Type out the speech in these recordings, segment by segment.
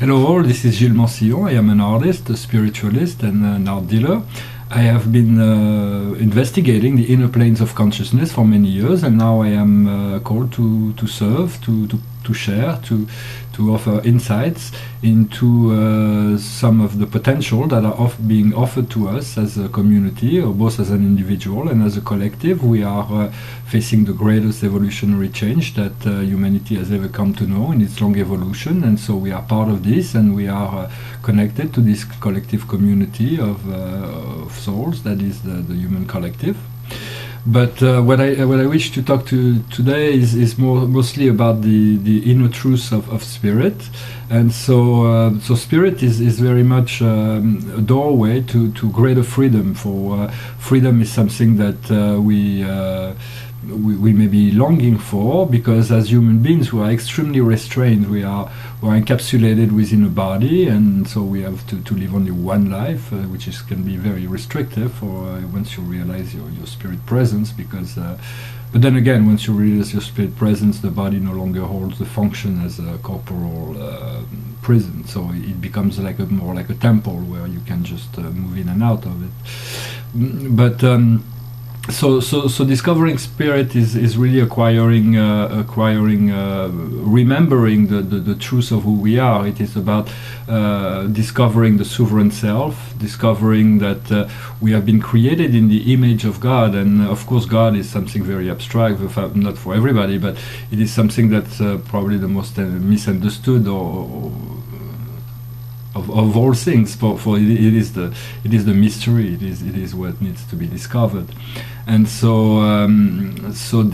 Hello all, this is Gilles Mansillon. I am an artist, a spiritualist, and an art dealer. I have been investigating the inner planes of consciousness for many years, and now I am called to serve, to share, to offer insights into some of the potential that are being offered to us as a community, or both as an individual and as a collective. We are facing the greatest evolutionary change that humanity has ever come to know in its long evolution, and so we are part of this, and we are connected to this collective community of souls that is the human collective. But what I wish to talk to today is mostly about the inner truth of spirit, and so spirit is very much a doorway to greater freedom. For freedom is something that we may be longing for, because as human beings we are extremely restrained. We are encapsulated within a body, and so we have to live only one life, which can be very restrictive for once you realize your spirit presence. Because but then again, once you realize your spirit presence, the body no longer holds the function as a corporal prison, so it becomes more like a temple where you can just move in and out of it. But So discovering spirit is really acquiring, remembering the truth of who we are. It is about discovering the sovereign self, discovering that we have been created in the image of God, and of course God is something very abstract, not for everybody, but it is something that's probably the most misunderstood of all things. For it is the mystery. It is what needs to be discovered. And so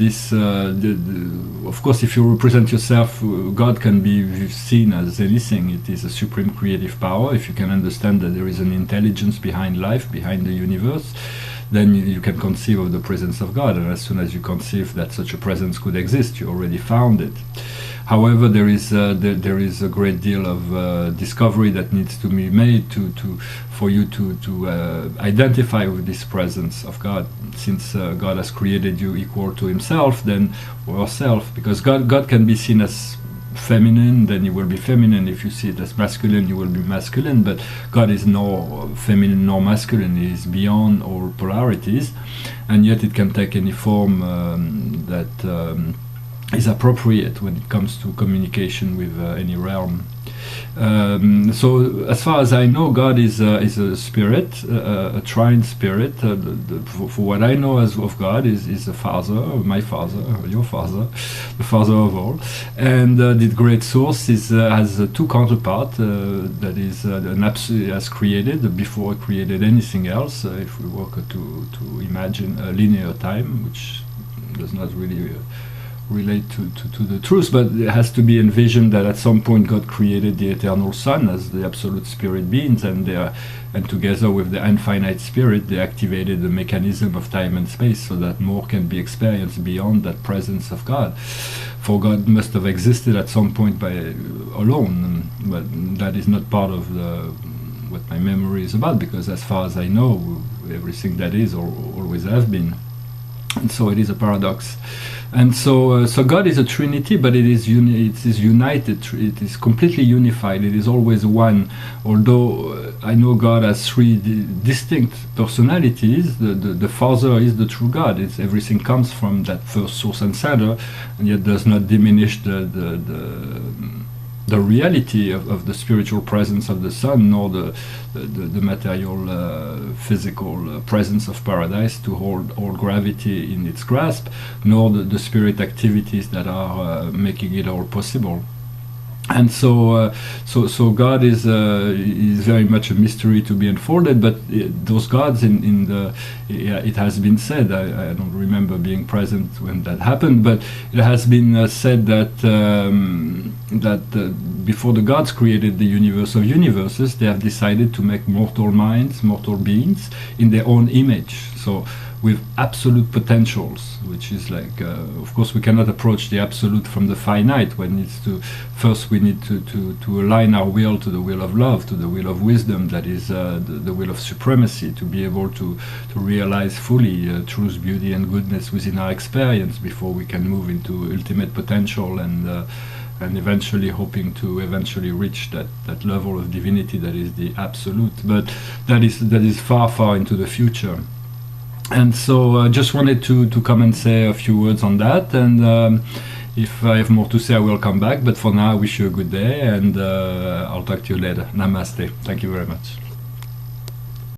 this of course, if you represent yourself, God can be seen as anything. It is a supreme creative power. If you can understand that there is an intelligence behind life, behind the universe, then you can conceive of the presence of God. And as soon as you conceive that such a presence could exist, you already found it. However, there is a great deal of discovery that needs to be made for you to identify with this presence of God. Since God has created you equal to Himself, then or herself, because God can be seen as feminine, then you will be feminine. If you see it as masculine, you will be masculine. But God is nor feminine nor masculine. He is beyond all polarities, and yet it can take any form that is appropriate when it comes to communication with any realm. So as far as I know, God is a spirit, a trine spirit. For what I know of God is a father, my father, your father, the father of all. And the great source has two counterparts, that is an absolute, has created before it created anything else. If we were to imagine a linear time, which does not really relate to the truth, but it has to be envisioned that at some point God created the eternal Son as the absolute spirit beings, and together with the infinite spirit they activated the mechanism of time and space so that more can be experienced beyond that presence of God. For God must have existed at some point alone, but that is not part of what my memory is about, because as far as I know, everything that is or always has been. And so it is a paradox. And so God is a trinity, but it is united. It is completely unified. It is always one. Although I know God has three distinct personalities, the Father is the true God. Everything comes from that first source and center, and yet does not diminish the reality of the spiritual presence of the Son, nor the material physical presence of paradise to hold all gravity in its grasp, nor the spirit activities that are making it all possible. And so God is very much a mystery to be unfolded. But those gods it has been said. I don't remember being present when that happened, but it has been said that before the gods created the universe of universes, they have decided to make mortal minds, mortal beings in their own image. So with absolute potentials, which is like, of course we cannot approach the absolute from the finite. We need to align our will to the will of love, to the will of wisdom, that is the will of supremacy, to be able to realize fully truth, beauty and goodness within our experience before we can move into ultimate potential and and eventually hoping to eventually reach that level of divinity that is the absolute, but that is far into the future. And so I just wanted to come and say a few words on that, and if I have more to say I will come back, but for now I wish you a good day, and I'll talk to you later. Namaste. Thank you very much.